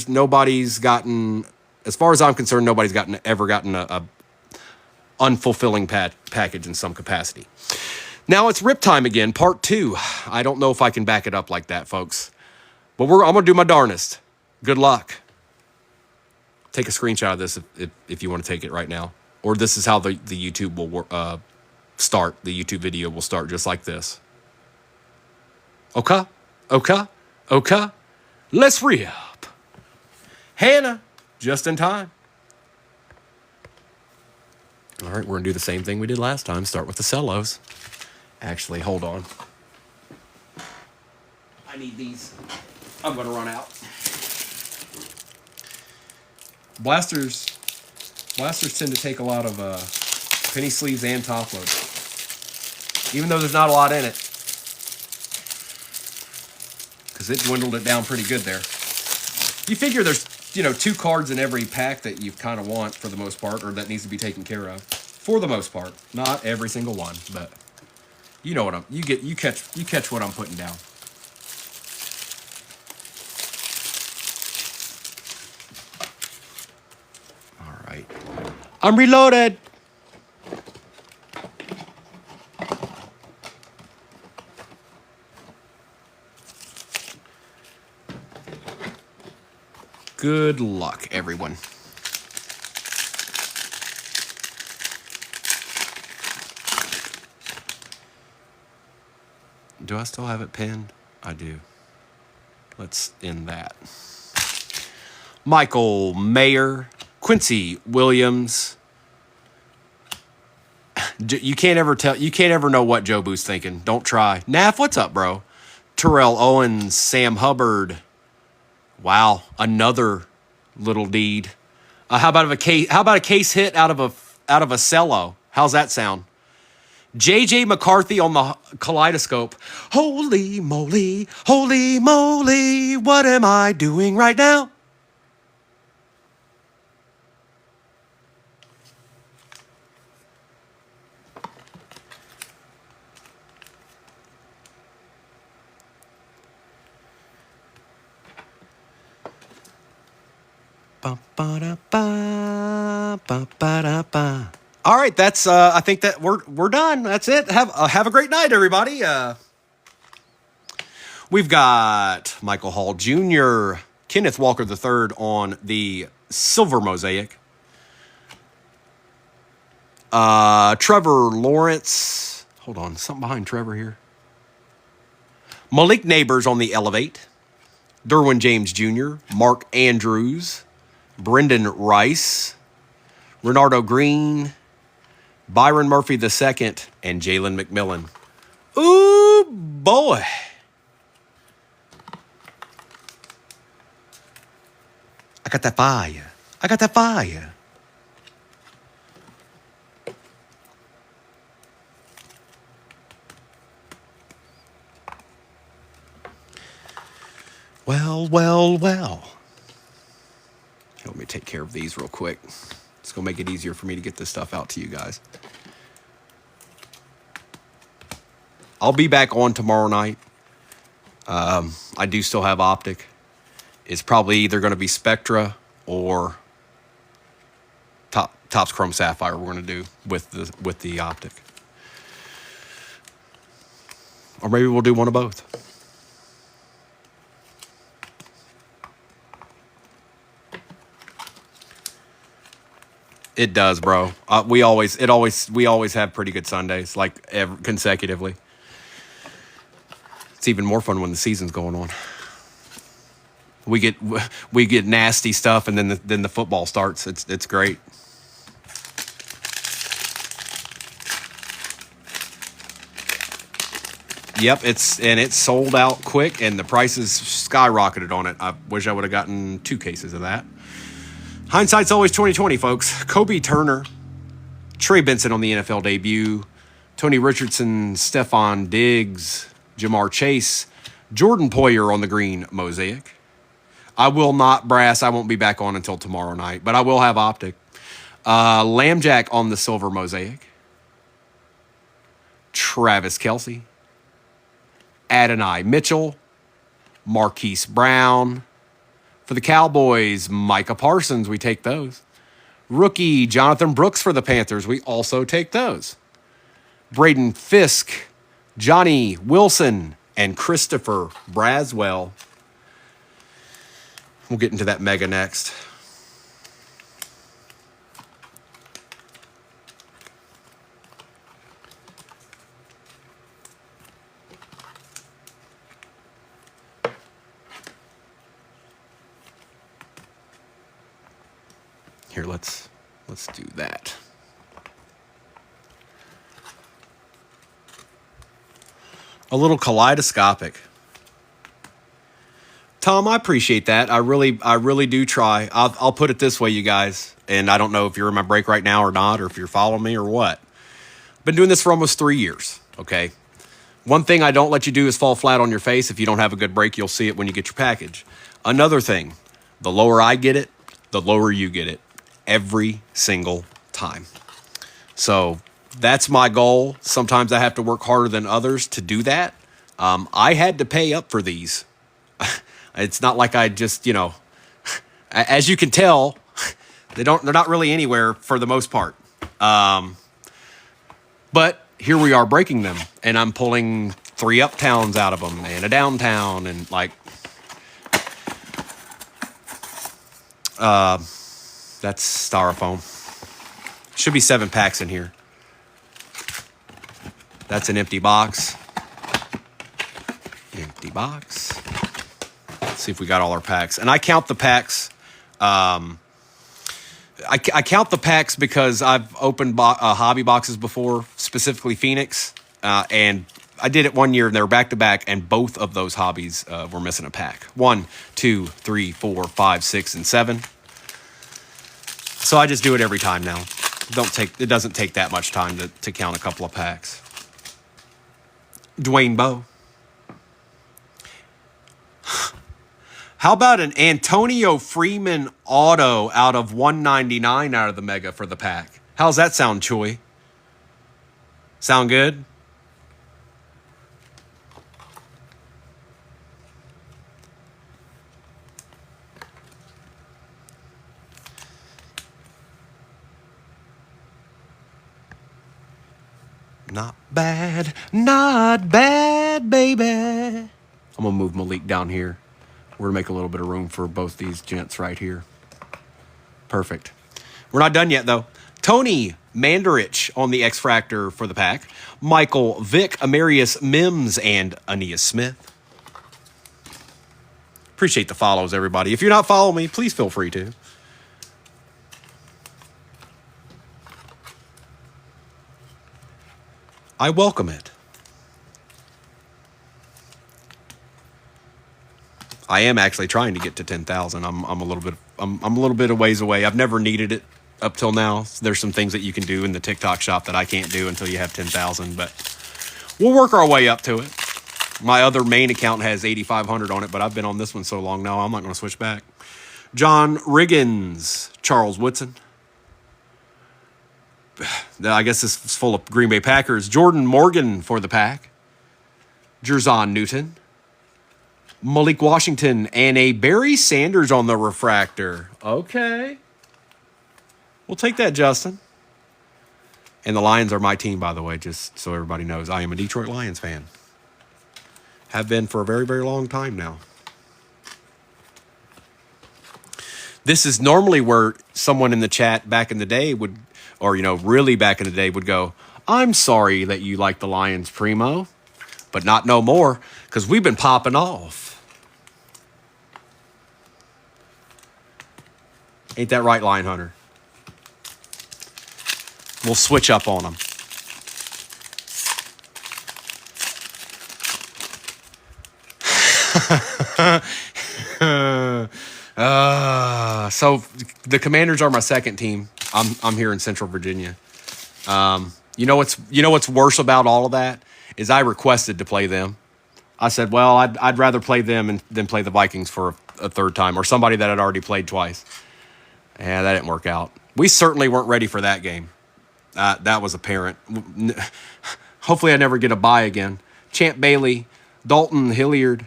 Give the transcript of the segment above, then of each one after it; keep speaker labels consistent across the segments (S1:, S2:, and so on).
S1: Nobody's gotten, as far as I'm concerned, nobody's ever gotten a unfulfilling package in some capacity. Now it's rip time again, part 2. I don't know if I can back it up like that, folks. But I'm going to do my darnest. Good luck. Take a screenshot of this if you want to take it right now. Or this is how the YouTube will start. The YouTube video will start just like this. Okay. Let's rip. Hannah, just in time. All right, we're going to do the same thing we did last time. Start with the cellos. Actually, hold on. I need these. I'm going to run out. Blasters tend to take a lot of penny sleeves and top loads. Even though there's not a lot in it. Because it dwindled it down pretty good there. You figure there's, 2 cards in every pack that you kind of want for the most part, or that needs to be taken care of. For the most part. Not every single one, but you know what you catch what I'm putting down. All right. I'm reloaded. Good luck, everyone. Do I still have it pinned? I do. Let's end that. Michael Mayer, Quincy Williams. You can't ever know what Joe Boo's thinking. Don't try. Naf, what's up, bro? Terrell Owens, Sam Hubbard. Wow, another little deed. How about a case hit out of a cello? How's that sound? JJ McCarthy on the kaleidoscope. Holy moly, what am I doing right now? All right, that's I think that we're done. That's it. Have a great night, everybody. We've got Michael Hall Jr., Kenneth Walker III on the silver mosaic. Trevor Lawrence. Hold on, something behind Trevor here. Malik Neighbors on the Elevate. Derwin James Jr., Mark Andrews, Brendan Rice, Renardo Green, Byron Murphy II, and Jalen McMillan. Ooh, boy. I got that fire. Well. Let me take care of these real quick. It's going to make it easier for me to get this stuff out to you guys. I'll be back on tomorrow night. I do still have Optic. It's probably either going to be Spectra or Topps Chrome Sapphire we're going to do with the Optic. Or maybe we'll do one of both. It does, bro. We always have pretty good Sundays, consecutively. It's even more fun when the season's going on. We get nasty stuff, and then the football starts. It's great. Yep, it's sold out quick, and the prices skyrocketed on it. I wish I would have gotten 2 cases of that. Hindsight's always 20/20, folks. Kobe Turner, Trey Benson on the NFL debut, Tony Richardson, Stephon Diggs, Jamar Chase, Jordan Poyer on the green mosaic. I will not brass. I won't be back on until tomorrow night, but I will have Optic. Lambjack on the silver mosaic. Travis Kelce, Adonai Mitchell, Marquise Brown, For the Cowboys, Micah Parsons, we take those. Rookie, Jonathan Brooks for the Panthers, we also take those. Braden Fisk, Johnny Wilson, and Christopher Braswell. We'll get into that mega next. Here, let's do that. A little kaleidoscopic. Tom, I appreciate that. I really do try. I'll put it this way, you guys, and I don't know if you're in my break right now or not, or if you're following me or what. Been doing this for almost 3 years, okay? One thing I don't let you do is fall flat on your face. If you don't have a good break, you'll see it when you get your package. Another thing, the lower I get it, the lower you get it. Every single time. So that's my goal. Sometimes I have to work harder than others to do that. I had to pay up for these. It's not like I just, as you can tell, they're not really anywhere for the most part. But here we are breaking them, and I'm pulling 3 uptowns out of them and a downtown and that's styrofoam. Should be 7 packs in here. That's an empty box. Empty box. Let's see if we got all our packs. And I count the packs. I count the packs because I've opened hobby boxes before, specifically Phoenix. And I did it one year, and they were back-to-back, and both of those hobbies were missing a pack. 1, 2, 3, 4, 5, 6, and 7. So I just do it every time now. It doesn't take that much time to count a couple of packs. Dwayne Bowe. How about an Antonio Freeman auto out of 199 out of the mega for the pack? How's that sound, Choi? Sound good? Not bad, baby. I'm going to move Malik down here. We're going to make a little bit of room for both these gents right here. Perfect. We're not done yet, though. Tony Mandarich on the X-Fractor for the pack. Michael Vick, Amarius Mims, and Ania Smith. Appreciate the follows, everybody. If you're not following me, please feel free to. I welcome it. I am actually trying to get to 10,000. I'm a little bit a ways away. I've never needed it up till now. There's some things that you can do in the TikTok shop that I can't do until you have 10,000, but we'll work our way up to it. My other main account has 8,500 on it, but I've been on this one so long now, I'm not going to switch back. John Riggins, Charles Woodson. I guess this is full of Green Bay Packers. Jordan Morgan for the pack. Jerzon Newton. Malik Washington. And a Barry Sanders on the refractor. Okay. We'll take that, Justin. And the Lions are my team, by the way, just so everybody knows. I am a Detroit Lions fan. Have been for a very, very long time now. This is normally where someone in the chat back in the day would, or, really back in the day would go, I'm sorry that you like the Lions, Primo, but not no more, because we've been popping off. Ain't that right, Lion Hunter? We'll switch up on them. So the Commanders are my second team. I'm here in Central Virginia. You know what's worse about all of that is I requested to play them. I said, well, I'd rather play them than play the Vikings for a third time, or somebody that had already played twice. Yeah, that didn't work out. We certainly weren't ready for that game. That was apparent. Hopefully I never get a bye again. Champ Bailey, Dalton Hilliard,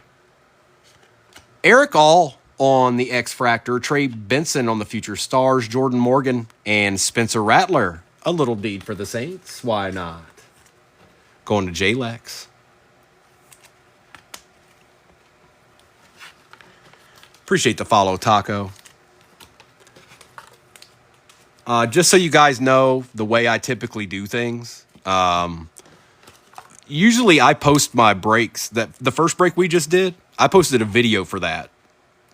S1: Eric All. on the X-Fractor, Trey Benson on the Future Stars, Jordan Morgan, and Spencer Rattler. A little deed for the Saints. Why not? Going to J-Lex. Appreciate the follow, Taco. Just so you guys know the way I typically do things. Usually I post my breaks. The first break we just did, I posted a video for that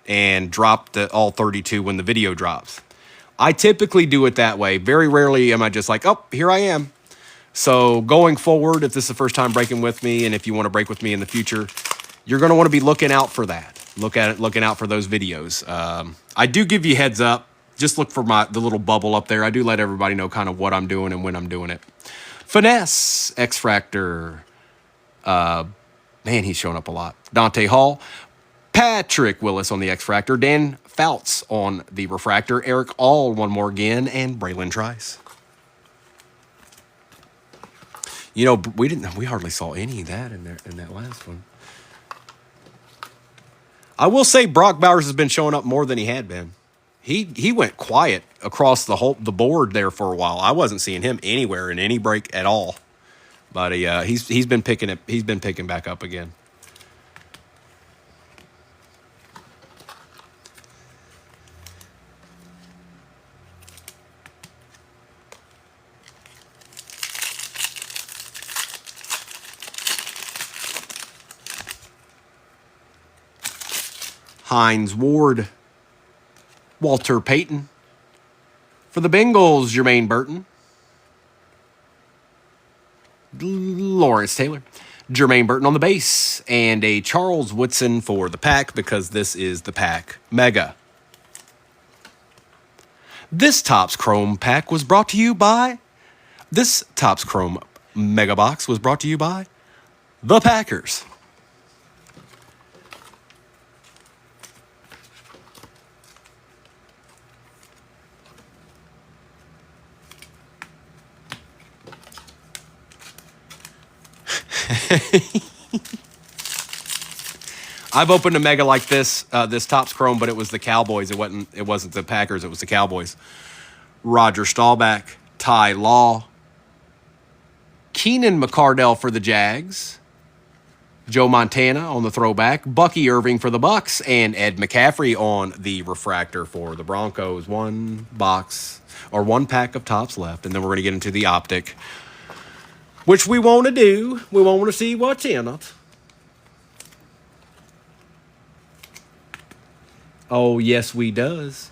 S1: and dropped all 32 when the video drops. I typically do it that way. Very rarely am I just like, oh, here I am. So going forward, if this is the first time breaking with me, and if you want to break with me in the future, you're going to want to be looking out for that. Looking out for those videos. I do give you heads up. Just look for the little bubble up there. I do let everybody know kind of what I'm doing and when I'm doing it. Finesse, X-Fractor. Man, he's showing up a lot. Dante Hall. Patrick Willis on the X-Fractor. Dan Fouts on the Refractor. Eric All one more again. And Braylon Trice. You know, we hardly saw any of that in that last one. I will say Brock Bowers has been showing up more than he had been. He went quiet across the board there for a while. I wasn't seeing him anywhere in any break at all. But he's been picking it. He's been picking back up again. Hines Ward. Walter Payton. For the Bengals, Jermaine Burton. Lawrence Taylor. Jermaine Burton on the base. And a Charles Woodson for the pack, because this is the pack mega. This Topps Chrome pack was brought to you by... This Topps Chrome mega box was brought to you by the Packers. I've opened a mega like this Topps Chrome, but it was the Cowboys. It wasn't the Packers. It was the Cowboys. Roger Staubach, Ty Law, Keenan McCardell for the Jags, Joe Montana on the throwback, Bucky Irving for the Bucks, and Ed McCaffrey on the refractor for the Broncos. One pack of Topps left, and then we're going to get into the optic, which we want to do. We want to see what's in it. Oh, yes, we does.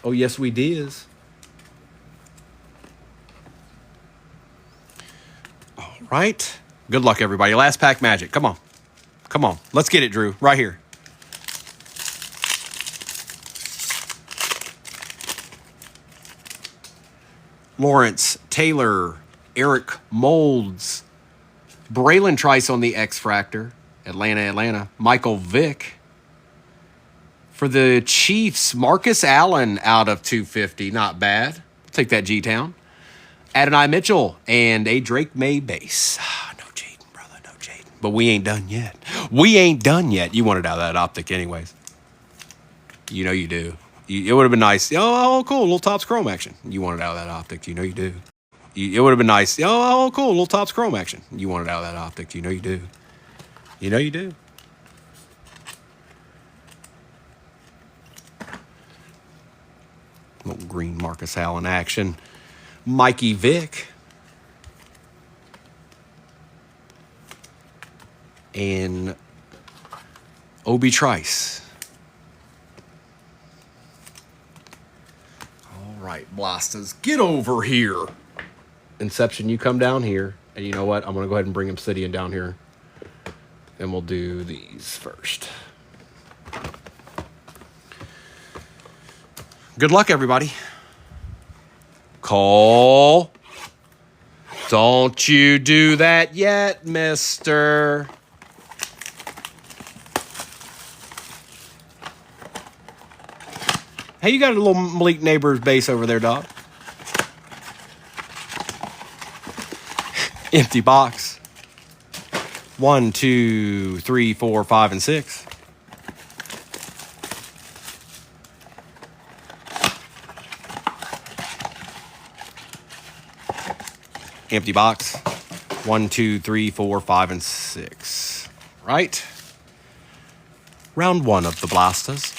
S1: Oh, yes, we does. All right. Good luck, everybody. Last pack magic. Come on. Come on. Let's get it, Drew. Right here. Lawrence Taylor, Eric Molds, Braylon Trice on the X-Fractor, Atlanta, Michael Vick. For the Chiefs, Marcus Allen out of 250. Not bad. Take that, G-Town. Adonai Mitchell and a Drake May base. No Jaden, brother. No Jaden. But we ain't done yet. We ain't done yet. You wanted out of that optic anyways. You know you do. It would have been nice. Oh, cool. Little Topps Chrome action. You wanted out of that optic. You know you do. It would have been nice. Oh, cool. Little Topps Chrome action. You wanted out of that optic. You know you do. You know you do. Little green Marcus Allen action. Mikey Vick. And Obi Trice. All right, Blastas, get over here. Inception, you come down here. And you know what? I'm going to go ahead and bring Obsidian down here. And we'll do these first. Good luck, everybody. Cole. Don't you do that yet, mister. Hey, you got a little Malik Neighbors base over there, dog. Empty box. 1, 2, 3, 4, 5, and 6. Empty box. 1, 2, 3, 4, 5, and 6. Right? Round 1 of the blasters.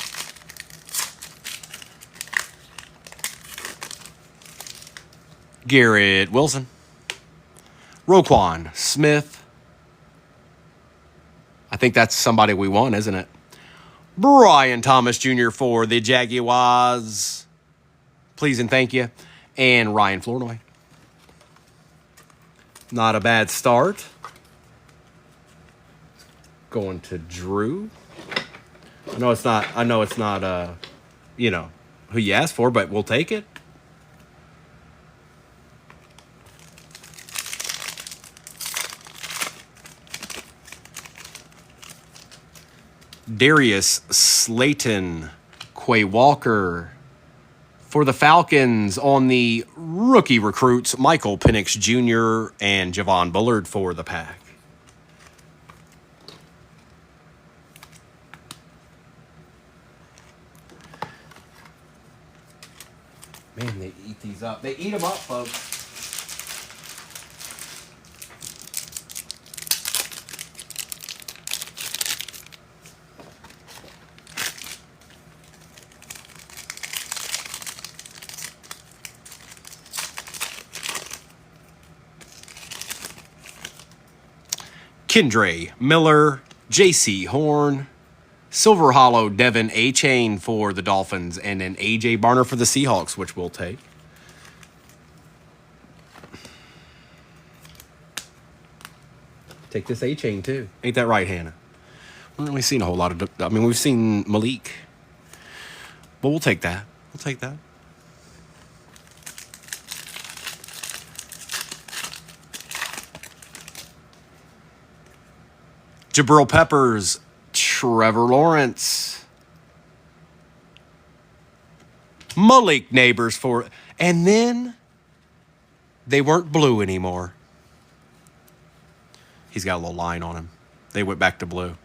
S1: Garrett Wilson. Roquan Smith. I think that's somebody we won, isn't it? Brian Thomas Jr. for the Jaguars. Please and thank you. And Ryan Flournoy. Not a bad start. Going to Drew. I know it's not you know, who you asked for, but we'll take it. Darius Slayton, Quay Walker. For the Falcons on the rookie recruits, Michael Penix Jr. and Javon Bullard for the Pack. Man, they eat these up. They eat them up, folks. Kendre Miller, J.C. Horn, Silver Hollow Devin A-Chain for the Dolphins, and then A.J. Barner for the Seahawks, which we'll take. Take this A-Chain, too. Ain't that right, Hannah? We haven't really seen a whole lot of... I mean, we've seen Malik. But we'll take that. We'll take that. Jabril Peppers, Trevor Lawrence, Malik Neighbors for, and then they weren't blue anymore. He's got a little line on him. They went back to blue.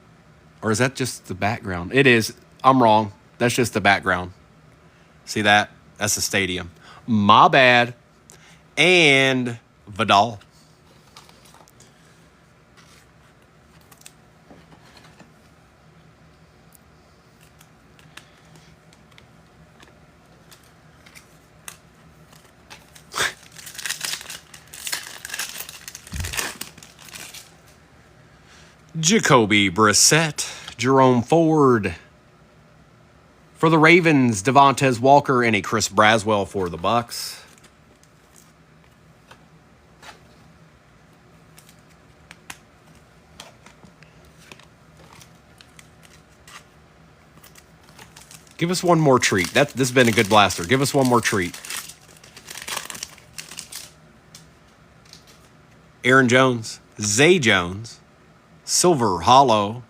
S1: Or is that just the background? It is. I'm wrong. That's just the background. See that? That's the stadium. My bad. And Vidal. Jacoby Brissett, Jerome Ford. For the Ravens, Devontae Walker and a Chris Braswell for the Bucks. Give us one more treat. This has been a good blaster. Give us one more treat. Aaron Jones, Zay Jones, Silver Hollow,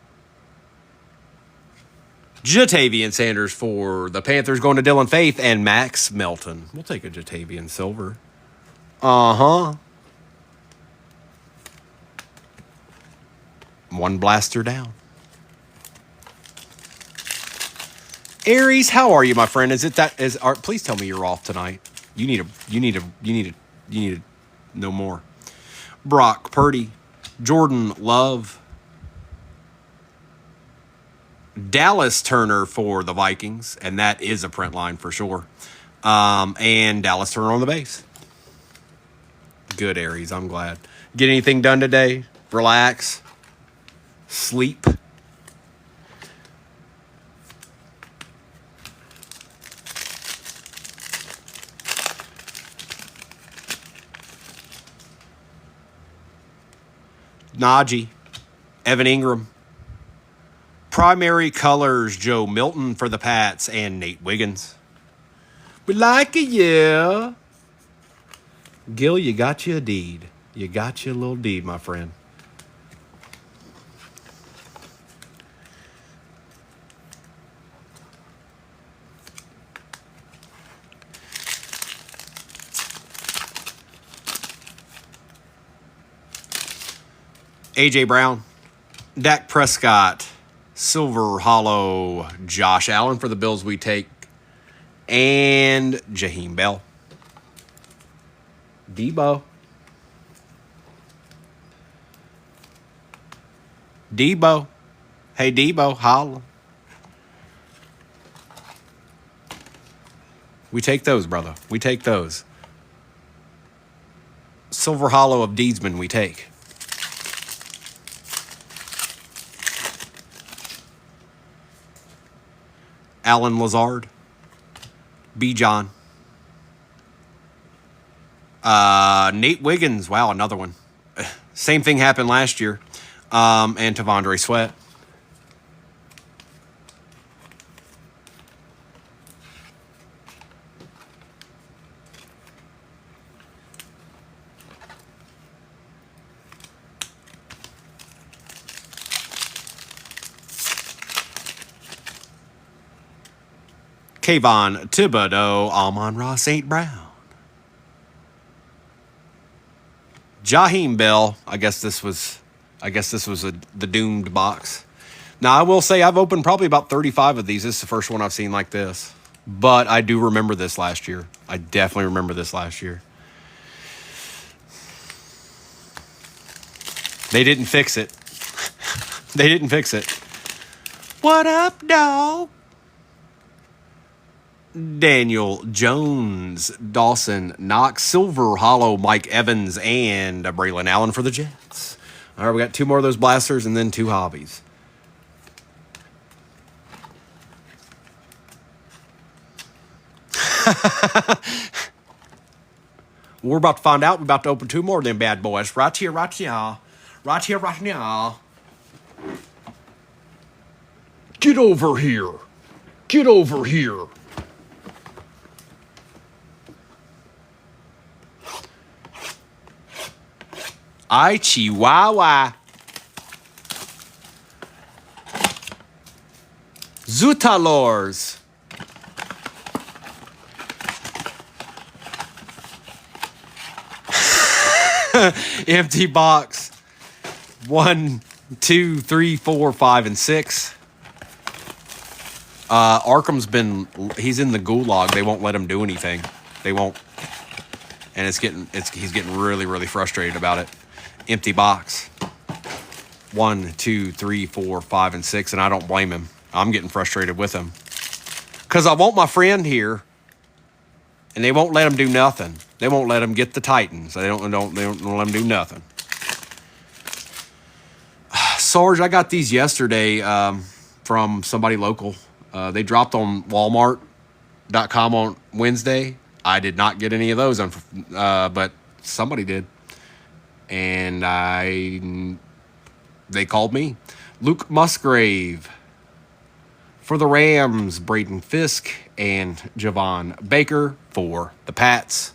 S1: Jatavian Sanders for the Panthers going to Dylan Faith, and Max Melton. We'll take a Jatavian Silver. Uh-huh. One blaster down. Aries, how are you, my friend? Please tell me you're off tonight. You need to know more. Brock Purdy, Jordan Love, Dallas Turner for the Vikings, and that is a print line for sure. And Dallas Turner on the base. Good, Aries. I'm glad. Get anything done today? Relax. Sleep. Najee, Evan Ingram. Primary colors, Joe Milton for the Pats and Nate Wiggins. We like it, yeah. Gil, you got you a deed. You got you a little deed, my friend. A.J. Brown, Dak Prescott, Silver Hollow, Josh Allen for the Bills we take, and Jaheim Bell. Debo. Debo. Hey, Debo, holla. We take those, brother. We take those. Silver Hollow of Deedsman, we take. Alan Lazard. B. John. Nate Wiggins. Wow, another one. Same thing happened last year. And Tavondre Sweat. Kayvon Thibodeau, Amon-Ra St. Brown. Jaheim Bell. I guess this was the doomed box. Now, I will say I've opened probably about 35 of these. This is the first one I've seen like this. But I do remember this last year. I definitely remember this last year. They didn't fix it. They didn't fix it. What up, dog? Daniel Jones, Dawson Knox, Silver Hollow, Mike Evans, and Braylon Allen for the Jets. All right, we got two more of those blasters and then two hobbies. We're about to find out. We're about to open two more of them bad boys. Right here, right now. Right here, right now. Get over here. Get over here. I Chihuahua. Zutalors. Empty box. 1, 2, 3, 4, 5, and 6. He's in the gulag. They won't let him do anything. They won't. And he's getting really, really frustrated about it. Empty box. 1, 2, 3, 4, 5, and 6, and I don't blame him. I'm getting frustrated with him. Because I want my friend here, and they won't let him do nothing. They won't let him get the Titans. They don't let him do nothing. Sarge, I got these yesterday from somebody local. They dropped on Walmart.com on Wednesday. I did not get any of those, but somebody did. And they called me. Luke Musgrave. For the Rams, Braden Fisk and Javon Baker for the Pats.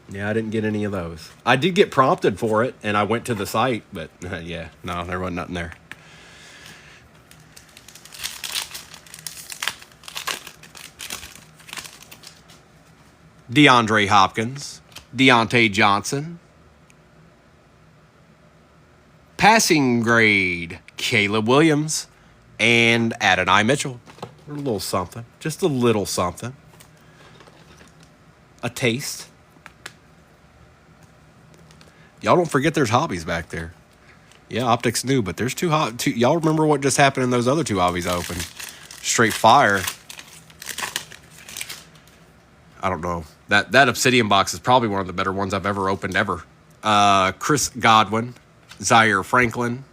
S1: Yeah, I didn't get any of those. I did get prompted for it, and I went to the site, but yeah, no, there wasn't nothing there. DeAndre Hopkins, Deontay Johnson. Passing grade, Caleb Williams and Adonai Mitchell. A little something. Just a little something. A taste. Y'all don't forget there's hobbies back there. Yeah, optics new, but there's two. Y'all remember what just happened in those other two hobbies I opened? Straight fire. I don't know. That Obsidian box is probably one of the better ones I've ever opened ever. Chris Godwin, Zaire Franklin,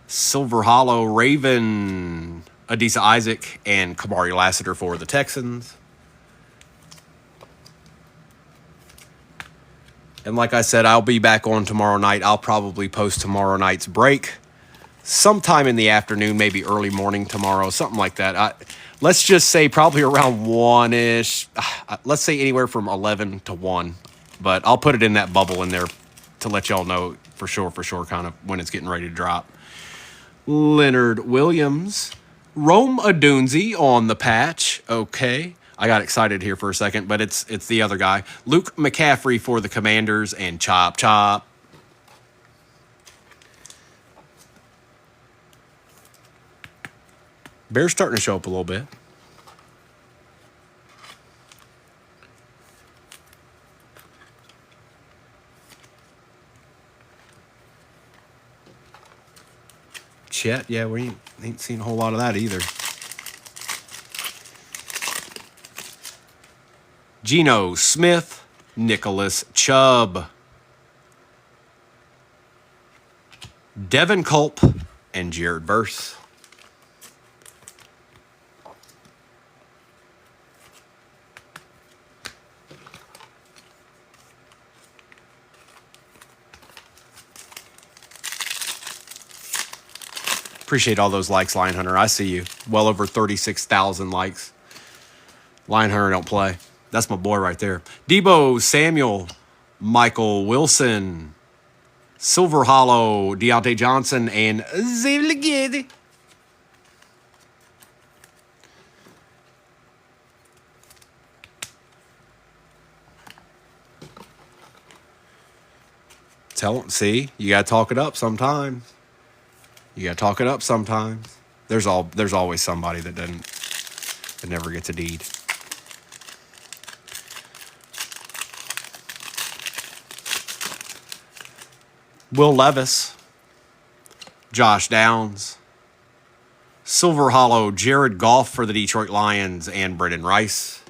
S1: Silver Hollow, Raven, Adisa Isaac, and Kamari Lassiter for the Texans. And like I said, I'll be back on tomorrow night. I'll probably post tomorrow night's break sometime in the afternoon, maybe early morning tomorrow, something like that. Let's just say probably around 1-ish. Let's say anywhere from 11 to 1. But I'll put it in that bubble in there to let y'all know for sure, kind of when it's getting ready to drop. Leonard Williams. Rome Odunze on the patch. Okay. I got excited here for a second, but it's the other guy. Luke McCaffrey for the Commanders and Chop Chop. Bears starting to show up a little bit. Chet. Yeah, we ain't seen a whole lot of that either. Geno Smith, Nicholas Chubb, Devin Culp, and Jared Verse. Appreciate all those likes, Lion Hunter. I see you. Well over 36,000 likes. Lion Hunter don't play. That's my boy right there. Debo Samuel, Michael Wilson, Silver Hollow, Deontay Johnson, and Zayvligedi. See, you gotta talk it up sometimes. You gotta talk it up sometimes. There's always somebody that never gets a deed. Will Levis, Josh Downs, Silver Hollow, Jared Goff for the Detroit Lions, and Brendan Rice.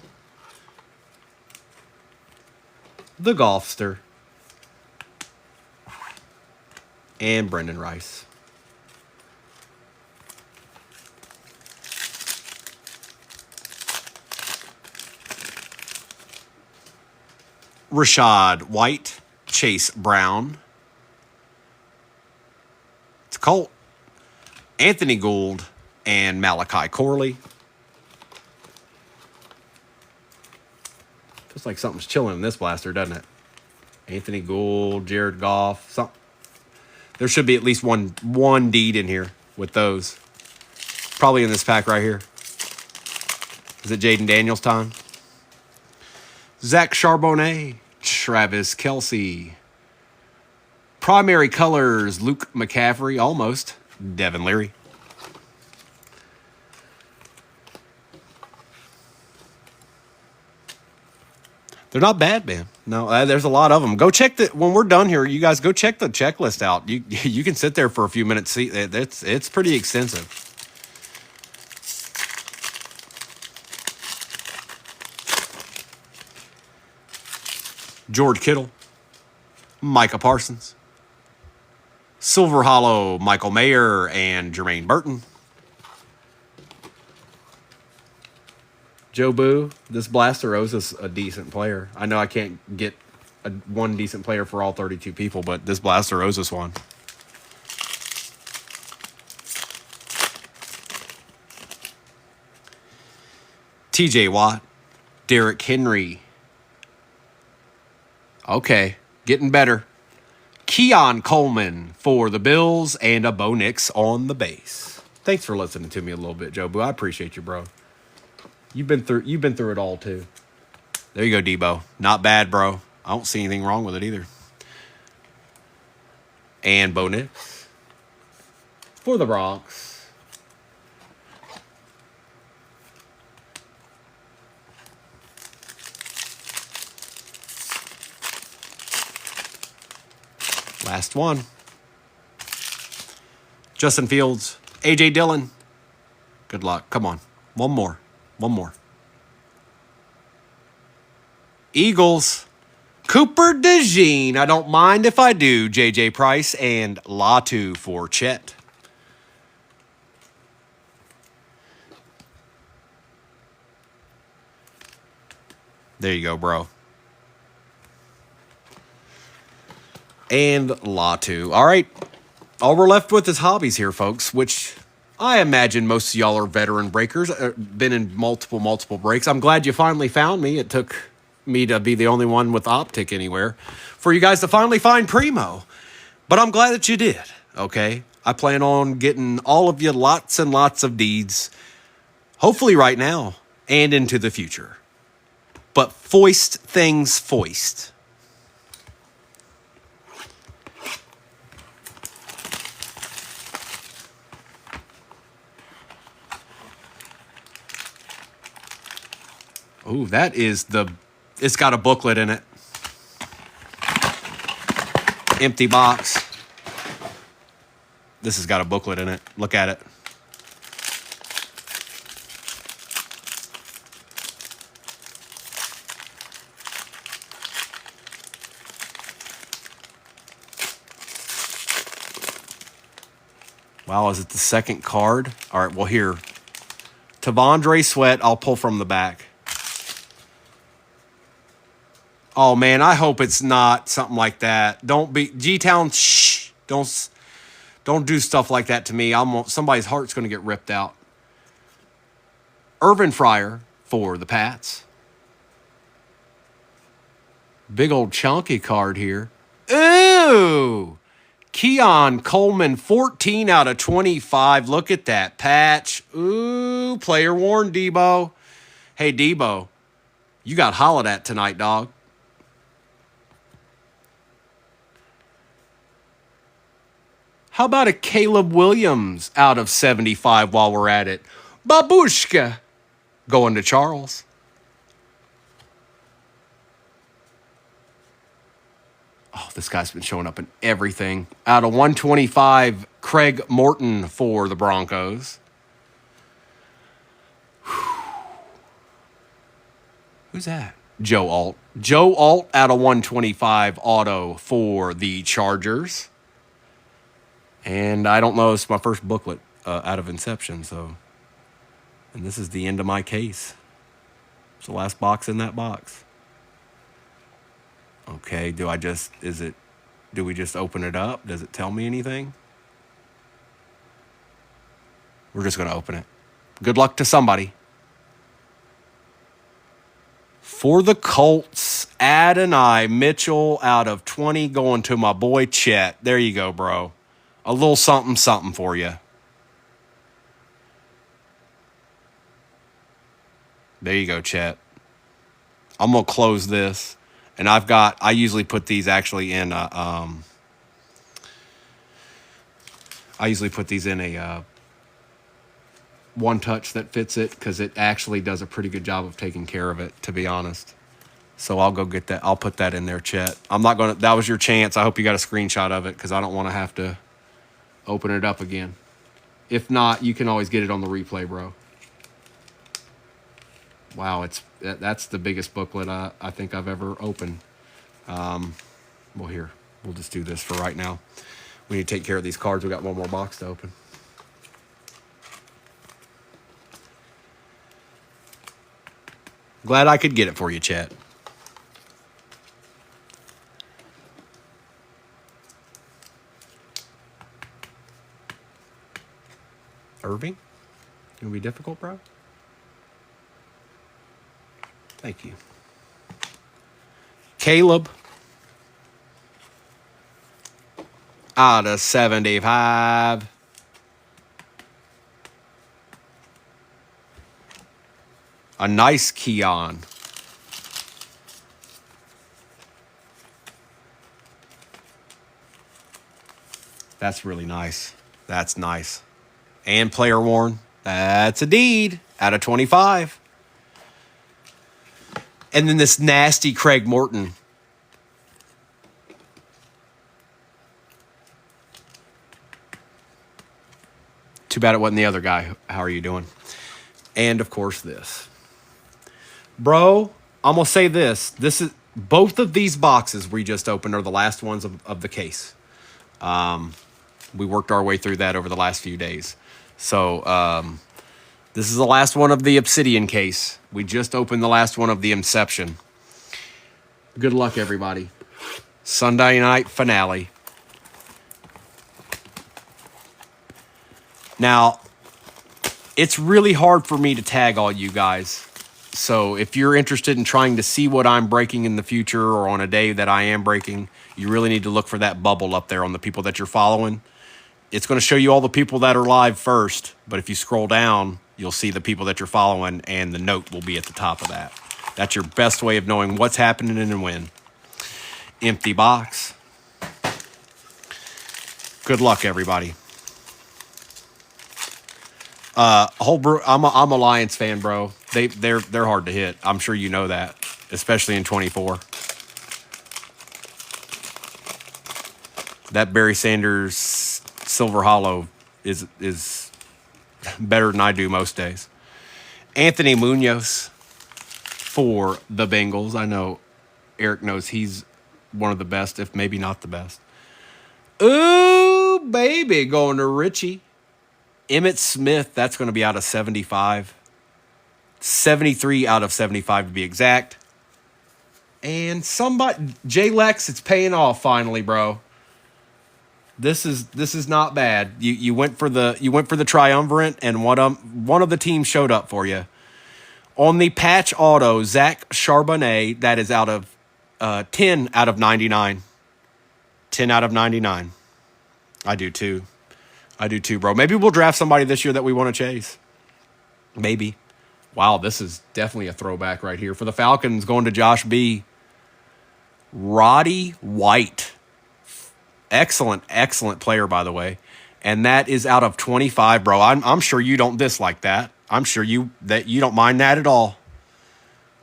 S1: The Golfster. And Brendan Rice. Rashad White, Chase Brown. It's Colt, Anthony Gould, and Malachi Corley. Feels like something's chilling in this blaster, doesn't it? Anthony Gould, Jared Goff. There should be at least one deed in here with those. Probably in this pack right here. Is it Jaden Daniels' time? Zach Charbonnet, Travis Kelce. Primary colors, Luke McCaffrey, almost. Devin Leary. They're not bad, man. No, there's a lot of them. Go check when we're done here, you guys go check the checklist out. You can sit there for a few minutes. See, it's pretty extensive. George Kittle, Micah Parsons, Silver Hollow, Michael Mayer, and Jermaine Burton. Joe Boo, this blaster owes us a decent player. I know I can't get one decent player for all 32 people, but this blaster owes us one. TJ Watt, Derrick Henry. Okay, getting better. Keon Coleman for the Bills and a Bo Nix on the base. Thanks for listening to me a little bit, Joe Boo. I appreciate you, bro. You've been through it all too. There you go, Debo. Not bad, bro. I don't see anything wrong with it either. And Bo Nix for the Bronx. Last one. Justin Fields, A.J. Dillon. Good luck. Come on. One more. Eagles, Cooper DeJean. I don't mind if I do. J.J. Price and Latu for Chet. There you go, bro. And Latu. All right. All we're left with is hobbies here, folks, which I imagine most of y'all are veteran breakers, been in multiple breaks. I'm glad you finally found me. It took me to be the only one with Optic anywhere for you guys to finally find Primo. But I'm glad that you did, okay? I plan on getting all of you lots and lots of deeds, hopefully right now and into the future. But foist things foist. Oh, that is it's got a booklet in it. Empty box. This has got a booklet in it. Look at it. Wow, is it the second card? All right, well, here. Tavondre Sweat, I'll pull from the back. Oh, man, I hope it's not something like that. Don't be... G-Town, shh. Don't do stuff like that to me. Somebody's heart's going to get ripped out. Irvin Fryer for the Pats. Big old chunky card here. Ooh! Keon Coleman, 14 out of 25. Look at that patch. Ooh, player worn, Debo. Hey, Debo, you got hollered at tonight, dog. How about a Caleb Williams out of 75 while we're at it? Babushka going to Charles. Oh, this guy's been showing up in everything. Out of 125, Craig Morton for the Broncos. Who's that? Joe Alt. Joe Alt out of 125 auto for the Chargers. And I don't know, it's my first booklet out of Inception, so. And this is the end of my case. It's the last box in that box. Okay, do we just open it up? Does it tell me anything? We're just going to open it. Good luck to somebody. For the Colts, Adonai Mitchell out of 20 going to my boy Chet. There you go, bro. A little something for you. There you go, Chet. I'm going to close this. And I usually put these actually in I usually put these in a one touch that fits it because it actually does a pretty good job of taking care of it, to be honest. So I'll go get that. I'll put that in there, Chet. That was your chance. I hope you got a screenshot of it because I don't want to have to open it up again. If not, you can always get it on the replay, bro. Wow, that's the biggest booklet I think I've ever opened. Well, here, we'll just do this for right now. We need to take care of these cards. We got one more box to open. Glad I could get it for you, Chet. Irving? Gonna be difficult, bro? Thank you. Caleb. Out of 75. A nice Keon. That's really nice. That's nice. And player worn. That's a deed. Out of 25. And then this nasty Craig Morton. Too bad it wasn't the other guy. How are you doing? And, of course, this. Bro, I'm going to say this. Both of these boxes we just opened are the last ones of the case. We worked our way through that over the last few days. So, this is the last one of the Obsidian case. We just opened the last one of the Inception. Good luck, everybody. Sunday night finale. Now, it's really hard for me to tag all you guys. So if you're interested in trying to see what I'm breaking in the future or on a day that I am breaking, you really need to look for that bubble up there on the people that you're following. It's going to show you all the people that are live first, but if you scroll down, you'll see the people that you're following, and the note will be at the top of that. That's your best way of knowing what's happening and when. Empty box. Good luck, everybody. I'm a Lions fan, bro. They're hard to hit. I'm sure you know that, especially in 24. That Barry Sanders Silver Hollow is better than I do most days. Anthony Munoz for the Bengals. I know Eric knows he's one of the best, if maybe not the best. Ooh, baby, going to Richie. Emmitt Smith, that's going to be out of 75. 73 out of 75 to be exact. And somebody, J Lex, it's paying off finally, bro. This is not bad. You went for the triumvirate, and one of the teams showed up for you. On the patch auto, Zach Charbonnet, that is out of 10 out of 99. 10 out of 99. I do too, bro. Maybe we'll draft somebody this year that we want to chase. Maybe. Wow, this is definitely a throwback right here. For the Falcons, going to Josh B. Roddy White. Excellent player, by the way. And that is out of 25, bro. I'm sure you don't dislike that. I'm sure you don't mind that at all.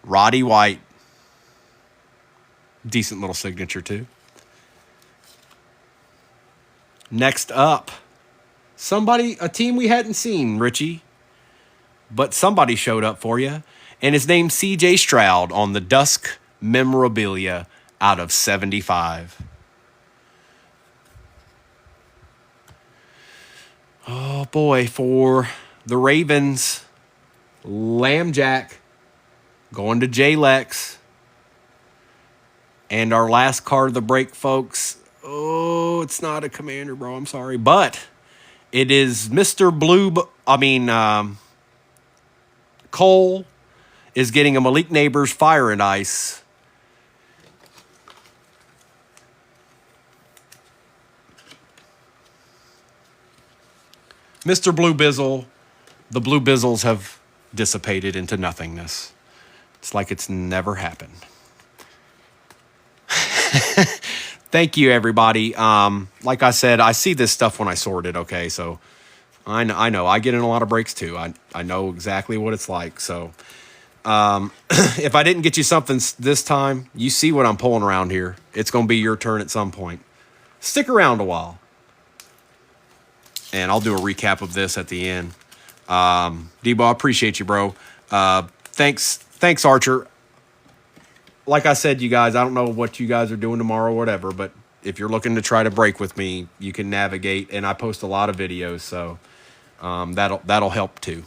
S1: Roddy White. Decent little signature, too. Next up, a team we hadn't seen, Richie. But somebody showed up for you. And his name's C.J. Stroud on the Dusk Memorabilia out of 75. Oh, boy. For the Ravens, Lambjack going to J-Lex. And our last card of the break, folks. Oh, it's not a commander, bro. I'm sorry. But it is Mr. Cole is getting a Malik Neighbors Fire and Ice. Mr. Blue Bizzle, the Blue Bizzles have dissipated into nothingness. It's like it's never happened. Thank you, everybody. Like I said, I see this stuff when I sort it, okay? So I know. I get in a lot of breaks, too. I know exactly what it's like. So if I didn't get you something this time, you see what I'm pulling around here. It's going to be your turn at some point. Stick around a while. And I'll do a recap of this at the end. Debo, I appreciate you, bro. Thanks, Archer. Like I said, you guys, I don't know what you guys are doing tomorrow or whatever, but if you're looking to try to break with me, you can navigate, and I post a lot of videos, so that'll help too.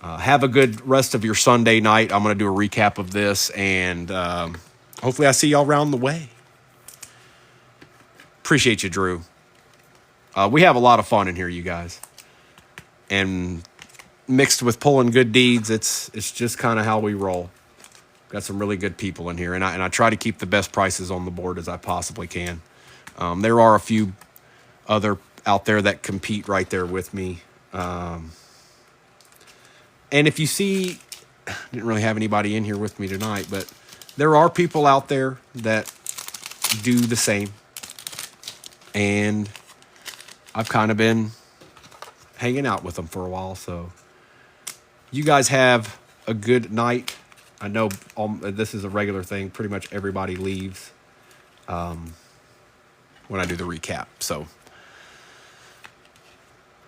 S1: Have a good rest of your Sunday night. I'm going to do a recap of this, and hopefully I see y'all around the way. Appreciate you, Drew. We have a lot of fun in here, you guys. And mixed with pulling good deeds, it's just kind of how we roll. Got some really good people in here, and I try to keep the best prices on the board as I possibly can. There are a few other out there that compete right there with me. And if you see, I didn't really have anybody in here with me tonight, but there are people out there that do the same. And I've kind of been hanging out with them for a while, so you guys have a good night. I know this is a regular thing. Pretty much everybody leaves when I do the recap. So,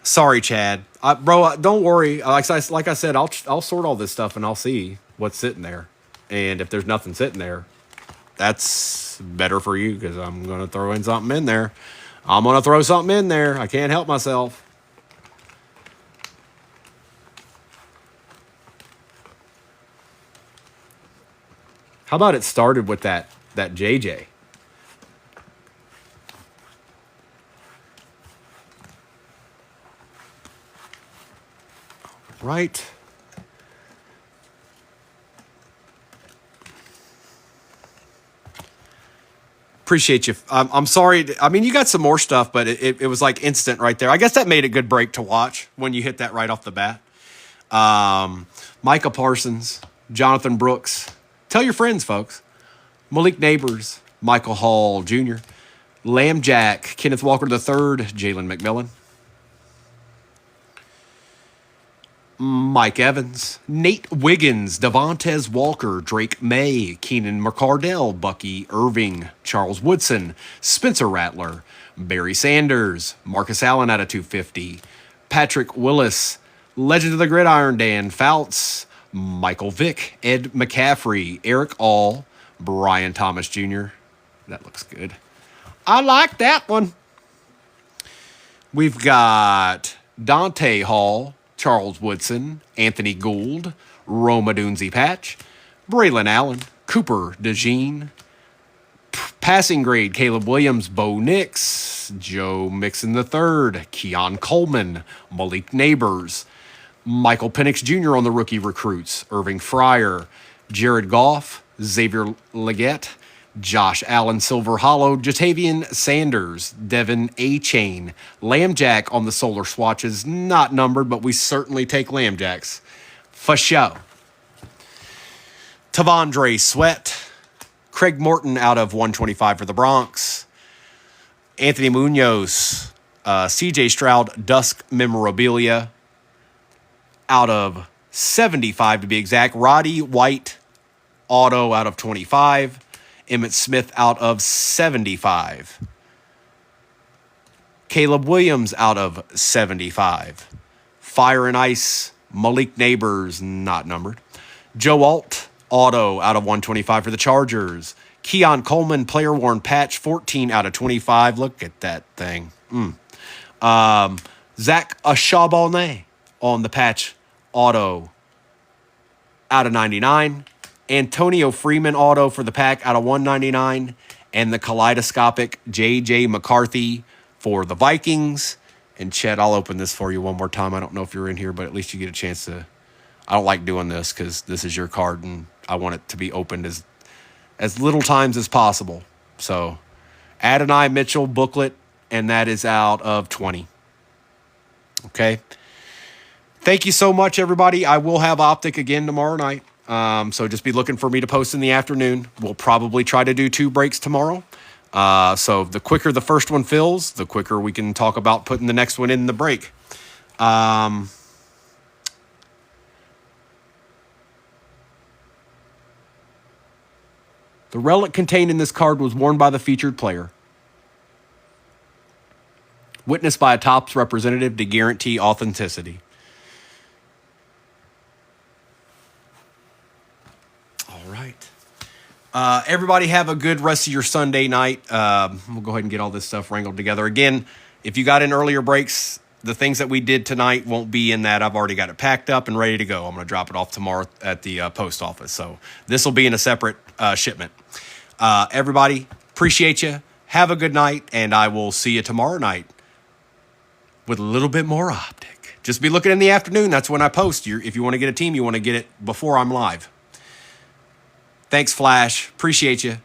S1: sorry, Chad. Bro, don't worry. Like I said, I'll sort all this stuff and I'll see what's sitting there. And if there's nothing sitting there, that's better for you because I'm going to throw in something in there. I'm going to throw something in there. I can't help myself. How about it started with that JJ? Right. Appreciate you. I'm sorry. I mean, you got some more stuff, but it was like instant right there. I guess that made a good break to watch when you hit that right off the bat. Micah Parsons, Jonathan Brooks. Tell your friends, folks. Malik Neighbors, Michael Hall Jr., Lambjack, Kenneth Walker III, Jalen McMillan. Mike Evans, Nate Wiggins, Devontae Walker, Drake May, Keenan McCardell, Bucky Irving, Charles Woodson, Spencer Rattler, Barry Sanders, Marcus Allen out of 250, Patrick Willis, Legend of the Gridiron Dan Fouts, Michael Vick, Ed McCaffrey, Eric All, Brian Thomas Jr. That looks good. I like that one. We've got Dante Hall, Charles Woodson, Anthony Gould, Roma Dunzi Patch, Braylon Allen, Cooper DeJean, passing grade Caleb Williams, Bo Nix, Joe Mixon III, Keon Coleman, Malik Neighbors, Michael Penix Jr. on the rookie recruits, Irving Fryer, Jared Goff, Xavier Leggett, Josh Allen Silver Hollow, Jatavian Sanders, Devin A-Chain, Lambjack on the solar swatches, not numbered, but we certainly take Lambjacks. For show. Tavondre Sweat, Craig Morton out of 125 for the Bronx, Anthony Munoz, CJ Stroud, Dusk Memorabilia out of 75 to be exact, Roddy White, auto out of 25, Emmitt Smith out of 75. Caleb Williams out of 75. Fire and Ice, Malik Neighbors, not numbered. Joe Alt, auto out of 125 for the Chargers. Keon Coleman, player worn patch, 14 out of 25. Look at that thing. Zach Charbonnet on the patch, auto out of 99. Antonio Freeman auto for the pack out of 199, and the kaleidoscopic J.J. McCarthy for the Vikings. And Chet, I'll open this for you one more time. I don't know if you're in here, but at least you get a chance to. I don't like doing this because this is your card, and I want it to be opened as little times as possible. So, Adonai Mitchell booklet, and that is out of 20. Okay. Thank you so much, everybody. I will have Optic again tomorrow night. So just be looking for me to post in the afternoon. We'll probably try to do 2 breaks tomorrow. So the quicker the first one fills, the quicker we can talk about putting the next one in the break. The relic contained in this card was worn by the featured player, witnessed by a Topps representative to guarantee authenticity. Everybody have a good rest of your Sunday night. We'll go ahead and get all this stuff wrangled together. Again, if you got in earlier breaks, the things that we did tonight won't be in that. I've already got it packed up and ready to go. I'm going to drop it off tomorrow at the post office. So this will be in a separate shipment. Everybody, appreciate you. Have a good night, and I will see you tomorrow night with a little bit more Optic. Just be looking in the afternoon. That's when I post. If you want to get a team, you want to get it before I'm live. Thanks, Flash. Appreciate you.